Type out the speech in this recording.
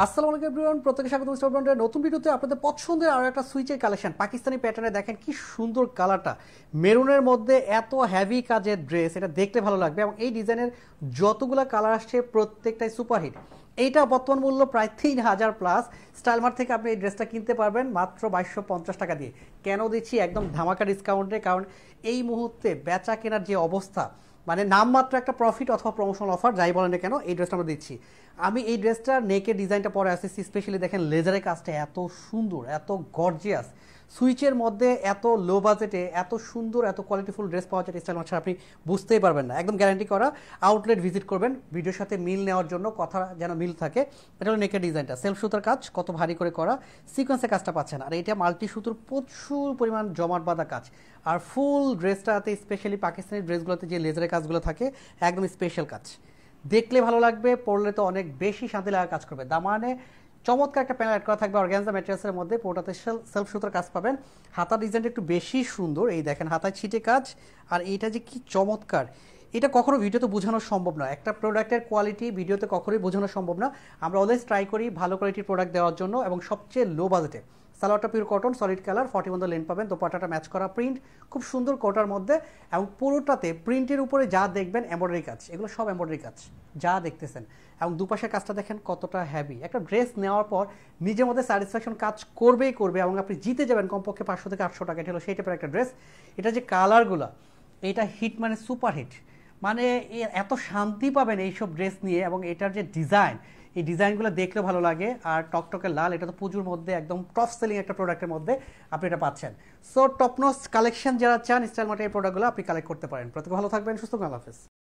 আসসালামু আলাইকুম এভরিওয়ান, প্রত্যেককে স্বাগত স্টোর ব্র্যান্ডের নতুন ভিডিওতে। আপনাদের পছন্দের আরও একটা সুইচের কালেকশন পাকিস্তানি প্যাটার্নে দেখেন কি সুন্দর কালারটা, মেরুনের মধ্যে এত হেভি কাজের ড্রেস, এটা দেখতে ভালো লাগবে। এবং এই ডিজাইনের যতগুলো কালার আসছে প্রত্যেকটাই সুপারহিট। এইটা বর্তমান মূল্য প্রায় 3000 প্লাস। স্টাইলমার্ট থেকে আপনি এই ড্রেসটা কিনতে পারবেন মাত্র 2250 টাকা দিয়ে। কেন দিচ্ছি একদম ধামাকা ডিসকাউন্টে? কারণ এই মুহূর্তে বেচা কেনার যে অবস্থা, মানে নামমাত্র একটা প্রফিট অথবা প্রমোশনাল অফার যাই বলেন না কেন, এই ড্রেসটা আমরা দিচ্ছি। আমি এই ড্রেসটার নেকের ডিজাইনটা পরে আসছি, স্পেশালি দেখেন লেজারের কাজটা এত সুন্দর, এত গর্জিয়াস। সুইচের মধ্যে এত লো বাজেটে এত সুন্দর এত কোয়ালিটিফুল ড্রেস পাওয়া যায় স্টাইল মার্ট, আপনি বুঝতেই পারবেন না। একদম গ্যারান্টি করা। আউটলেট ভিজিট করবেন ভিডিওর সাথে মিল নেওয়ার জন্য, কথা যেন মিল থাকে। এটা হলো নেকের ডিজাইনটা, সেলফ সুতার কাজ, কত ভারী করে করা সিকোয়েন্সের কাজটা পাচ্ছেন। আর এটা মাল্টি সুতোর প্রচুর পরিমাণ জমাট বাঁধা কাজ। আর ফুল ড্রেসটাতে স্পেশালি পাকিস্তানি ড্রেসগুলোতে যে লেজারের কাজগুলো থাকে একদম স্পেশাল কাজ। দেখলে ভালো লাগবে, পরলে তো অনেক বেশি শান্তি লাগা কাজ করবে। দামানে চমৎকার একটা প্যানেল অ্যাড করা থাকবে অর্গানজা ম্যাটেরিয়ালসের মধ্যে, পোটাতে সেলফ সুতার কাজ পাবেন। হাতার ডিজাইনটা একটু বেশি সুন্দর, এই দেখেন হাতায় ছিটে কাজ। আর এইটা যে কি চমৎকার, এটা কখনো ভিডিওতে বোঝানো সম্ভব না। একটা প্রোডাক্টের কোয়ালিটি ভিডিওতে কখনোই বোঝানো সম্ভব না। আমরা অলওয়েজ ট্রাই করি ভালো কোয়ালিটির প্রোডাক্ট দেওয়ার জন্য, এবং সবচেয়ে লো বাজেটে। সালোয়ারটা pure cotton, solid colour, 41 length পাবেন। দোপাট্টাটা ম্যাচ করা প্রিন্ট, খুব সুন্দর কোটার মধ্যে। এবং পুরোটাতে প্রিন্টের উপরে যা দেখবেন এমব্রয়ডারি কাজ, এগুলো সব এমব্রয়ডারি কাজ যা দেখতেছেন। এবং দুপাশের কাজটা দেখেন কতটা হেভি। একটা ড্রেস নেওয়ার পর নিজের মধ্যে স্যাটিসফ্যাকশন কাজ করবেই করবে, এবং আপনি জিতে যাবেন কমপক্ষে 500 থেকে 800 টাকা। এটা হলো সেই টাইপের একটা ড্রেস। এটা যে কালারগুলো, এটা হিট মানে সুপার হিট। মানে এত শান্তি পাবেন এইসব ড্রেস নিয়ে। এবং এটার যে ডিজাইন, এই ডিজাইনগুলো দেখলেও ভালো লাগে। আর টকটকে লাল, এটা তো পুজোর মধ্যে একদম টপ সেলিং একটা প্রোডাক্টের মধ্যে আপনি এটা পাচ্ছেন। সো টপনস কালেকশন যারা চান স্টাইল মার্টের এই প্রোডাক্টগুলো আপনি কালেক্ট করতে পারেন। প্রত্যেকে ভালো থাকবেন, সুস্থ থাকবেন, আল্লাহ হাফেজ।